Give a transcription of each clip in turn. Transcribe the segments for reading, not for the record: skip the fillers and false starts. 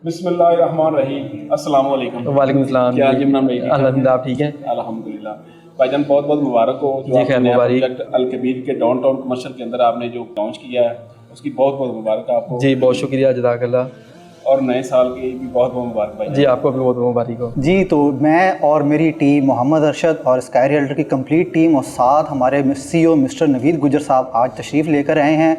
बिस्मिल्लाहिर्रहमानिर्रहीम। अस्सलाम वालेकुम। वालेकुम सलाम। क्या हाल इमरान भाई? अल्हम्दुलिल्लाह, आप ठीक हैं? अल्हम्दुलिल्लाह। भाईजान बहुत बहुत मुबारक हो जो जी, आपने खैर नया मुबारक। प्रोजेक्ट अल-कबीर के डाउनटाउन कमर्शियल के अंदर आपने जो लॉन्च किया है उसकी बहुत बहुत मुबारक आपको। जी, बहुत शुक्रिया, जज़ाकल्लाह। और नए साल की भी बहुत बहुत मुबारक भाई। जी, आपको भी बहुत बहुत मुबारक हो। जी, तो मैं और मेरी टीम मोहम्मद अरशद और स्काई रियल्टर की कंप्लीट टीम और साथ हमारे CEO मिस्टर नवीद गुजर साहब आज तशरीफ़ लेकर आए हैं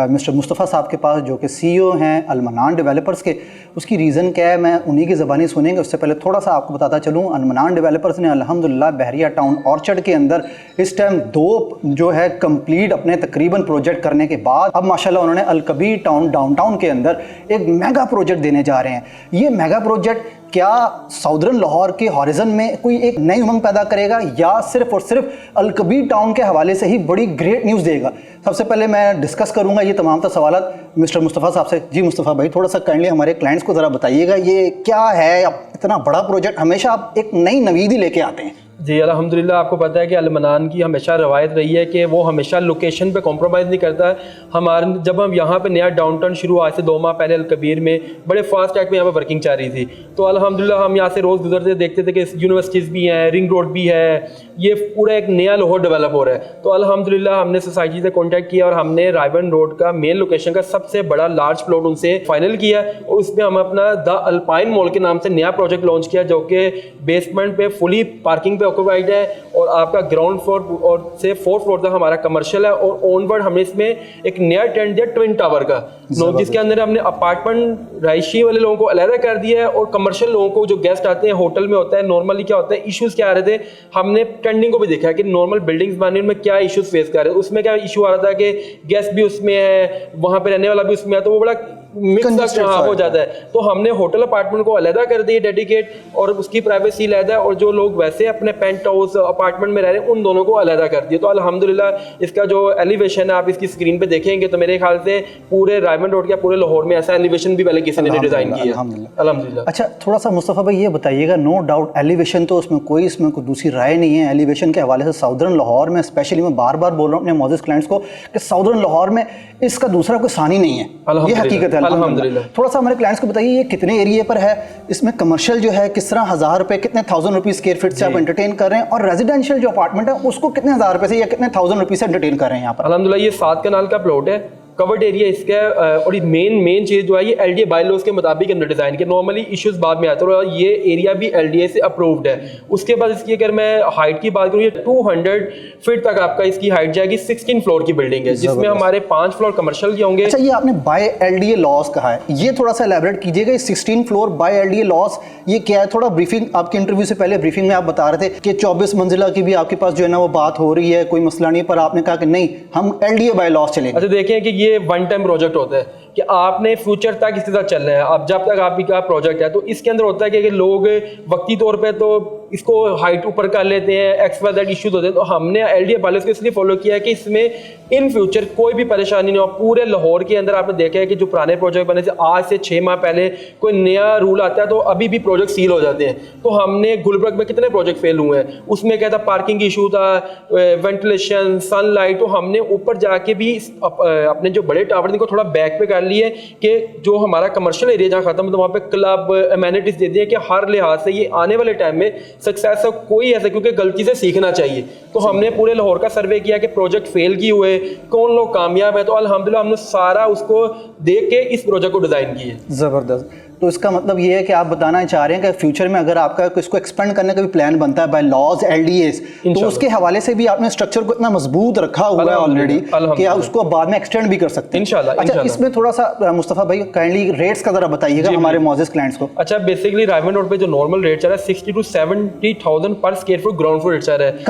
मिस्टर मुस्तफ़ा साहब के पास, जो कि CEO हैं अल-मनान डेवलपर्स के। उसकी रीज़न क्या है मैं उन्हीं की ज़बानी सुनेंगे। उससे पहले थोड़ा सा आपको बताता चलूँ, अल-मनान डेवलपर्स ने अल्हम्दुलिल्लाह बहरिया टाउन ऑर्चर्ड के अंदर इस टाइम 2 जो है कंप्लीट अपने तकरीबन प्रोजेक्ट करने के बाद अब माशाल्लाह उन्होंने अल-कबीर टाउन डाउनटाउन के अंदर एक मेगा प्रोजेक्ट देने जा रहे हैं। ये मेगा प्रोजेक्ट क्या साउदर्न लाहौर के हॉरिजन में कोई एक नई उमंग पैदा करेगा या सिर्फ और सिर्फ अल-कबीर टाउन के हवाले से ही बड़ी ग्रेट न्यूज़ देगा? सबसे पहले मैं डिस्कस करूंगा ये तमाम सवालात मिस्टर मुस्तफ़ा साहब से। जी मुस्तफ़ा भाई, थोड़ा सा काइंडली हमारे क्लाइंट्स को ज़रा बताइएगा ये क्या है, इतना बड़ा प्रोजेक्ट, हमेशा आप एक नई नवीद ही लेके आते हैं। जी, अल्हम्दुलिल्लाह, आपको पता है कि अल-मनान की हमेशा रवायत रही है कि वो हमेशा लोकेशन पे कॉम्प्रोमाइज़ नहीं करता है। जब हम यहाँ पे नया डाउनटाउन शुरू आज से 2 माह पहले अल-कबीर में बड़े फास्ट ट्रैक में यहाँ पे वर्किंग चल रही थी, तो अल्हम्दुलिल्लाह हम यहाँ से रोज़ गुजरते देखते थे कि यूनिवर्सिटीज़ भी हैं, रिंग रोड भी है, ये पूरा एक नया लाहौर डेवलप हो रहा है। तो अल्हम्दुलिल्लाह हमने सोसाइटी से कॉन्टैक्ट किया और हमने रायबन रोड का मेन लोकेशन का सबसे बड़ा लार्ज प्लॉट उनसे फाइनल किया और उसमें हम अपना द अल्पाइन मॉल के नाम से नया प्रोजेक्ट लॉन्च किया, जो कि बेसमेंट पे फुली पार्किंग पे ऑक्यूपाइड है और आपका ग्राउंड फ्लोर और से 4th फ्लोर तक हमारा कमर्शियल है। और ऑनवर्ड हमने इसमें एक नया टेंट दिया ट्विन टावर का, जिसके अंदर हमने अपार्टमेंट रहायशी वाले लोगों को अलग कर दिया है और कमर्शियल लोगों को जो गेस्ट आते हैं होटल में होता है नॉर्मली क्या होता है इश्यूज क्या आ रहे थे, हमने ट्रेंडिंग को भी देखा है कि नॉर्मल बिल्डिंग्स बनने में क्या इश्यूज फेस कर रहे हैं। उसमें क्या इशू आ रहा था कि गेस्ट भी उसमें है, वहाँ पे रहने वाला भी उसमें है, तो वो बड़ा मिक्स हो जाता है। तो हमने होटल अपार्टमेंट को अलग कर दिया डेडिकेट और उसकी प्राइवेसी अलग है, और जो लोग वैसे अपने पेंट हाउस अपार्टमेंट में रह रहे हैं उन दोनों को अलग कर दिया। तो अल्हम्दुलिल्लाह इसका जो एलिवेशन है आप इसकी स्क्रीन पे देखेंगे तो मेरे ख्याल से पूरे रायबन रोड के पूरे लाहौर में ऐसा एलिवेशन भी पहले किसी ने डिजाइन किया है अल्हम्दुलिल्लाह। अच्छा, थोड़ा सा मुस्तफ़ा भाई ये बताइएगा, नो डाउट एलिवेशन तो उसमें कोई दूसरी राय नहीं है। एलिवेशन के हवाले से साउदर्न लाहौर में स्पेशली मैं बार बार बोल रहा हूँ अपने मौजूद क्लाइंट्स को कि साउदर्न लाहौर में इसका दूसरा कोई सानी नहीं है, ये हकीकत है अल्हम्दुलिल्लाह। थोड़ा सा हमारे क्लाइंट्स को बताइए ये कितने एरिया पर है, इसमें कमर्शियल जो है किस तरह 1000 रुपए कितने 1000 रुपीज़ स्क्वायर फीट से आप एंटरटेन कर रहे हैं, और रेजिडेंशियल जो अपार्टमेंट है उसको कितने 1000 रुपए से या कितने 1000 रुपीज़ से एंटरटेन कर रहे हैं यहाँ पर? अल्हम्दुलिल्लाह ये 7 कनाल का प्लॉट है, कवर्ड एरिया इसका, और ये मेन चीज़ जो है ये LDA बायलॉज के मुताबिक अंदर डिज़ाइन के, नॉर्मली इश्यूज बाद में आते हैं और ये एरिया भी LDA से अप्रूव्ड है। उसके बाद इसकी अगर मैं हाइट की बात करूँ, ये 200 फीट तक आपका इसकी हाइट जाएगी। 16 फ्लोर की बिल्डिंग है जिसमें हमारे 5 फ्लोर कमर्शियल के होंगे। अच्छा, ये आपने बाय LDA लॉस कहा है, ये थोड़ा सा एलैबोरेट कीजिएगा। 16 फ्लोर बाय LDA लॉस ये क्या है? थोड़ा ब्रीफिंग, आपके इंटरव्यू से पहले ब्रीफिंग में आप बता रहे थे कि 24 मंजिला की भी आपके पास जो है ना वो बात हो रही है, कोई मसला नहीं, पर आपने कहा कि नहीं हम LDA बाय लॉस चलेंगे। अच्छा, देखें कि ये 1 टाइम प्रोजेक्ट होता है कि आपने फ्यूचर तक इसके साथ चल रहे हैं, अब जब तक आपका प्रोजेक्ट है तो इसके अंदर होता है कि लोग वक्ती तौर पे तो इसको हाइट ऊपर कर लेते हैं, XYZ इश्यूज होते हैं। तो हमने LDA बायलॉज को इसलिए फॉलो किया है कि इसमें इन फ्यूचर कोई भी परेशानी नहीं हो। पूरे लाहौर के अंदर आपने देखा है कि जो पुराने प्रोजेक्ट बने से आज से 6 माह पहले कोई नया रूल आता है तो अभी भी प्रोजेक्ट सील हो जाते हैं। तो हमने गुलबर्ग में कितने प्रोजेक्ट फेल हुए हैं, उसमें क्या था, पार्किंग इशू था, वेंटिलेशन, सनलाइट, तो हमने ऊपर जाके भी अपने जो बड़े टावर को थोड़ा बैक पे कर लिए कि जो हमारा कमर्शियल एरिया जहाँ खत्म है तो वहाँ पे क्लब एमेनिटीज दे दिए कि हर लिहाज से ये आने वाले टाइम में सक्सेस हो कोई ऐसा, क्योंकि गलती से सीखना चाहिए। तो हमने पूरे लाहौर का सर्वे किया कि प्रोजेक्ट फेल किए हुए कौन लोग कामयाब है, तो अल्हम्दुलिल्लाह हमने सारा उसको देख के इस प्रोजेक्ट को डिजाइन किए। ज़बरदस्त। तो इसका मतलब ये है कि आप बताना चाह रहे हैं कि फ्यूचर में अगर आपका इसको एक्सपेंड करने का भी प्लान बनता है बाय लॉज LDAs, तो उसके हवाले से भी आपने स्ट्रक्चर को इतना मजबूत रखा हुआ है ऑलरेडी कि आप उसको बाद में एक्सटेंड भी कर सकते हैं इंशाल्लाह। अच्छा, इसमें थोड़ा सा मुस्तफ़ा भाई काइंडली रेट्स का जरा बताइएगा हमारे मौजूद क्लाइंट्स को। अच्छा, बेसिकली रायबन रोड पे जो नॉर्मल रेट चल रहा है 60 to 70,000 पर square foot ground floor rate चल रहा है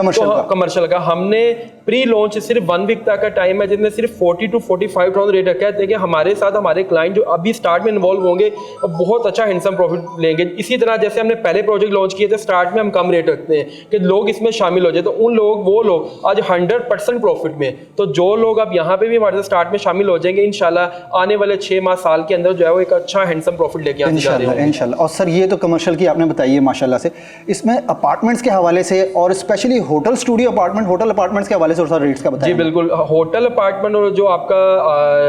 कमर्शियल का। हमने प्री लॉन्च सिर्फ 1 वीक तक का टाइम है जिसमें सिर्फ 40 to 45,000 रेट रखा है कि हमारे साथ हमारे क्लाइंट जो अभी स्टार्ट में इन्वॉल्व होंगे बहुत अच्छा हैंडसम प्रॉफिट लेंगे। इसी तरह जैसे हमने पहले प्रोजेक्ट लॉन्च किए थे स्टार्ट में हम कम रेट रखते हैं कि लोग इसमें शामिल हो जाए, तो वो लोग आज 100% प्रॉफिट में, तो जो लोग अब यहाँ पे भी हमारे साथ स्टार्ट में शामिल हो जाएंगे इंशाल्लाह आने वाले 6 माह साल के अंदर जो है वो एक अच्छा हैंडसम प्रॉफिट लेके आने जा रहे हैं इंशाल्लाह। और सर ये तो कमर्शियल की आपने बताई है माशाल्लाह से, इसमें अपार्टमेंट्स के हवाले से और specially hotel studio apartment, hotel apartments के हवाले से से थोड़ा सा रेट्स का बताएं। जी बिल्कुल, होटल अपार्टमेंट और जो आपका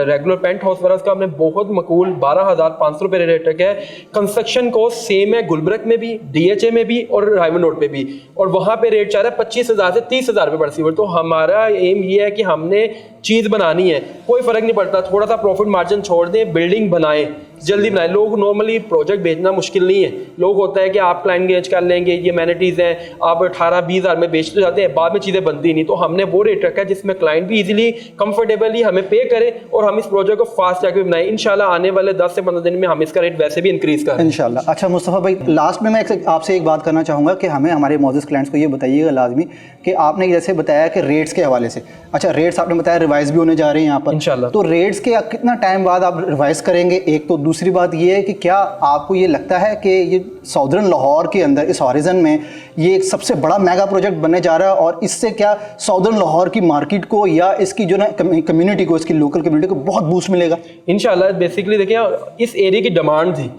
रेगुलर पेंट हाउस वाला उसका हमने बहुत मकबूल 12,500 रुपये रेट रखा है। कंस्ट्रक्शन कॉस्ट सेम है गुलबर्ग में भी, DHA में भी और रायमंड रोड पे भी, और वहाँ पे रेट चाह रहा है 25,000 से 30,000 रुपये पर स्क्वायर। तो हमारा एम ये है कि हमने चीज़ बनानी है, कोई फ़र्क नहीं पड़ता, थोड़ा सा प्रॉफिट मार्जिन छोड़ दें, बिल्डिंग बनाएं, जल्दी बनाएं। लोग नॉर्मली प्रोजेक्ट बेचना मुश्किल नहीं है, लोग होता है कि आप क्लाइंट गेज कर लेंगे, ये मैनिटीज़ हैं, आप 18-20 हज़ार में बेचते जाते हैं, बाद में चीज़ें बनती नहीं। तो हमने वो रेट रखा है जिसमें क्लाइंट भी इजीली कंफर्टेबली हमें पे करे और हम इस प्रोजेक्ट को फास्ट जाके बनाएं। इंशाल्लाह आने वाले 10 से 15 दिन में हम इसका रेट वैसे भी इंक्रीज़ करें इंशाल्लाह। अच्छा मुस्तफ़ा भाई, लास्ट में मैं आपसे एक बात करना चाहूँगा कि हमें हमारे मौजूद क्लाइंट्स को ये बताइएगा लाजमी कि आपने जैसे बताया कि रेट्स के हवाले से, अच्छा रेट्स आपने बताया रिवाइज भी होने जा रहे हैं यहाँ पर इंशाल्लाह, तो रेट्स के कितना टाइम बाद आप रिवाइज करेंगे? एक तो दूसरी बात ये है कि क्या आपको ये लगता है कि ये साउदर्न लाहौर के अंदर इस हॉरिजन में ये एक सबसे बड़ा मेगा प्रोजेक्ट बनने जा रहा है, और इससे क्या साउदर्न लाहौर की मार्केट को या इसकी जो ना कम्युनिटी को, इसकी लोकल कम्युनिटी को बहुत बूस्ट मिलेगा? इंशाल्लाह। बेसिकली देखिए, इस एरिया की डिमांड थी,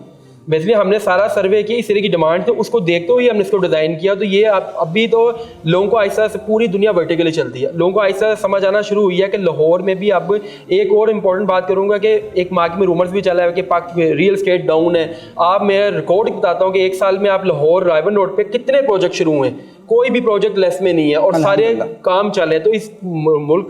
बेसिकली हमने सारा सर्वे किया, इस एरिया की डिमांड थी, उसको देखते हुए हमने इसको डिज़ाइन किया। तो ये अभी तो लोगों को ऐसा से पूरी दुनिया वर्टिकली चलती है, लोगों को ऐसा समझ आना शुरू हुई है कि लाहौर में भी अब एक और इम्पॉर्टेंट बात करूंगा कि एक मार्केट में रूमर्स भी चला है कि पाक रियल एस्टेट डाउन है। आप मैं रिकॉर्ड बताता हूँ कि एक साल में आप लाहौर रायबन रोड पे कितने प्रोजेक्ट शुरू हुए, कोई भी प्रोजेक्ट लेस में नहीं है और सारे काम चले। तो इस मुल्क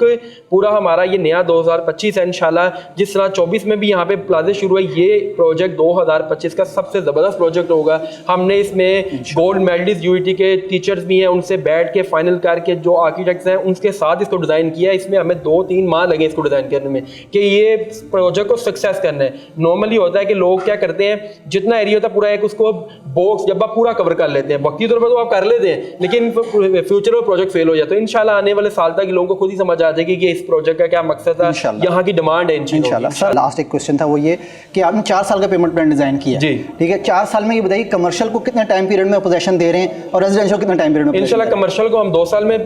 पूरा हमारा ये नया 2025 है इंशाल्लाह। जिस तरह 24 में भी यहाँ पे प्लाजे शुरू है, ये प्रोजेक्ट 2025 का सबसे ज़बरदस्त प्रोजेक्ट होगा। हमने इसमें गोल्ड मेडलिस्ट यूईटी के टीचर्स भी हैं, उनसे बैठ के फाइनल करके जो आर्किटेक्ट्स हैं उनके साथ इसको डिज़ाइन किया है। इसमें हमें 2-3 माह लगे इसको डिज़ाइन करने में कि ये प्रोजेक्ट को सक्सेस करना है। नॉर्मली होता है कि लोग क्या करते हैं, जितना एरिया होता है पूरा एक उसको बॉक्स जब आप पूरा कवर कर लेते हैं, वक्ती तौर पर तो आप कर लेते हैं, लेकिन फ्यूचर में प्रोजेक्ट फेल हो जाता है। इंशाल्लाह आने वाले साल तक लोगों को खुद ही समझ आ जाएगी कि इस प्रोजेक्ट का क्या मकसद है, यहाँ की डिमांड है इंशाल्लाह। सर लास्ट एक क्वेश्चन था, वो ये कि आपने 4 साल का पेमेंट प्लान डिजाइन किया जी, ठीक है। 4 साल में ये बताइए कमर्शियल को कितने टाइम पीरियड में पोजेशन दे रहे हैं और रेजिडेंशियल कितना टाइम पीरियड में? इंशाल्लाह कमर्शियल को हम 2 साल में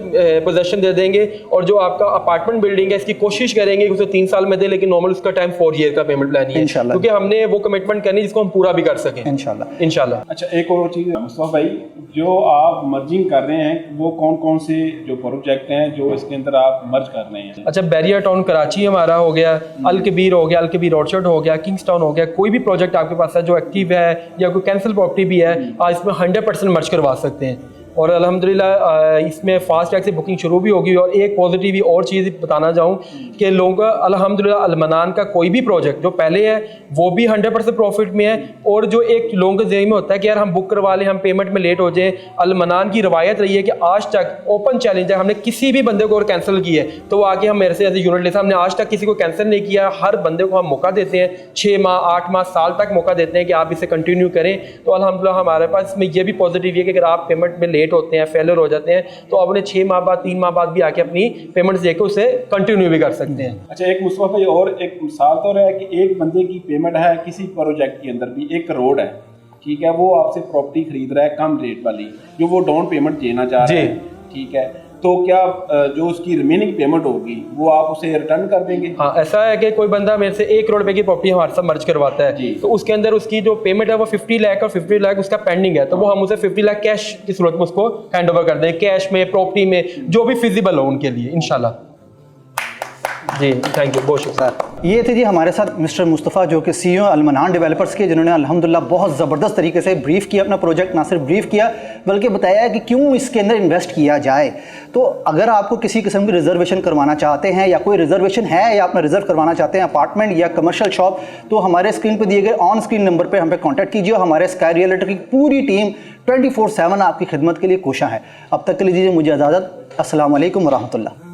पोजेशन दे देंगे, और जो आपका अपार्टमेंट बिल्डिंग है इसकी कोशिश करेंगे कि उसे 3 साल में दे, लेकिन नॉर्मल उसका टाइम 4 ईयर का पेमेंट प्लान है इंशाल्लाह, क्योंकि हमने वो कमिटमेंट करनी जिसको हम पूरा भी कर सकें इंशाल्लाह। अच्छा एक और चीज़ मुस्तफा भाई, जो आप मर्जिंग कर रहे हैं वो कौन से जो प्रोजेक्ट हैं जो इसके अंदर आप मर्ज कर रहे हैं? अच्छा, बैरियर टाउन कराची हमारा हो गया, अल कबीर हो गया, अल कबीर ऑर्चर्ड हो गया, किंग्स टाउन हो गया। कोई भी प्रोजेक्ट आपके पास है जो एक्टिव है या कोई कैंसिल प्रॉपर्टी भी है, आज इसमें 100% मर्ज करवा सकते हैं। और अल्हम्दुलिल्लाह इसमें फास्ट टैग से बुकिंग शुरू भी होगी। और एक पॉजिटिव और चीज़ बताना चाहूँ कि लोगों का अल्हम्दुलिल्लाह अलमनान का कोई भी प्रोजेक्ट जो पहले है वो भी 100% प्रॉफिट में है। और जो एक लोगों के ज़हन में होता है कि यार हम बुक करवा लें, हम पेमेंट में लेट हो जाए, अलमनान की रवायत रही है कि आज तक ओपन चैलेंज है, हमने किसी भी बंदे को और कैंसिल किया है तो वो आके हम मेरे से ऐसे यूनिट लेते हैं, हमने आज तक किसी को कैंसिल नहीं किया। हर बंदे को हम मौका देते हैं, 6 माह 8 माह साल तक मौका देते हैं कि आप इसे कंटिन्यू करें। तो अल्हम्दुलिल्लाह हमारे पास इसमें यह भी पॉजिटिव है कि अगर आप पेमेंट में लेट होते हैं, फेलर हो जाते हैं, तो आपने 6 माह बाद 3 माह बाद भी आके अपनी पेमेंट्स देकर उसे कंटिन्यू भी कर सकते हैं। अच्छा एक मुस्तफा भाई और एक मिसाल तो है कि एक बंदे की पेमेंट है किसी प्रोजेक्ट के अंदर भी 1 करोड़ है, ठीक है, वो आपसे प्रॉपर्टी खरीद रहा है कम रेट वाली जो वो डाउन पेमेंट देना चाह रहा है, ठीक है, तो क्या जो उसकी रिमेनिंग पेमेंट होगी वो आप उसे रिटर्न कर देंगे? हाँ, ऐसा है कि कोई बंदा मेरे से 1 करोड़ रुपए की प्रॉपर्टी हमारे साथ मर्ज करवाता है तो उसके अंदर उसकी जो पेमेंट है वो 50 लाख और 50 लाख उसका पेंडिंग है, तो वो हम उसे 50 लाख कैश की सूरत में उसको हैंड ओवर कर दें, कैश में, प्रॉपर्टी में, जो भी फिजिबल हो उनके लिए इंशाल्लाह। जी थैंक यू, बहुत शुक्रिया। ये थे जी हमारे साथ मिस्टर मुस्तफ़ा जो कि CEO अलमनान डेवलपर्स के, जिन्होंने अल्हम्दुलिल्लाह बहुत ज़बरदस्त तरीके से ब्रीफ़ किया अपना प्रोजेक्ट, ना सिर्फ ब्रीफ़ किया बल्कि बताया है कि क्यों इसके अंदर इन्वेस्ट किया जाए। तो अगर आपको किसी किस्म की रिजर्वेशन करवाना चाहते हैं या कोई रिजर्वेशन है या अपना रिजर्व करवाना चाहते हैं अपार्टमेंट या कमर्शियल शॉप, तो हमारे स्क्रीन पर दिए गए ऑन स्क्रीन नंबर पर हम पे कॉन्टैक्ट कीजिए। हमारे स्काई रियल्टर की पूरी टीम 24/7 आपकी खिदमत के लिए कोशा है। अब तक के लिए दीजिए मुझे इजाज़त। अस्सलाम वालेकुम व रहमतुल्लाह।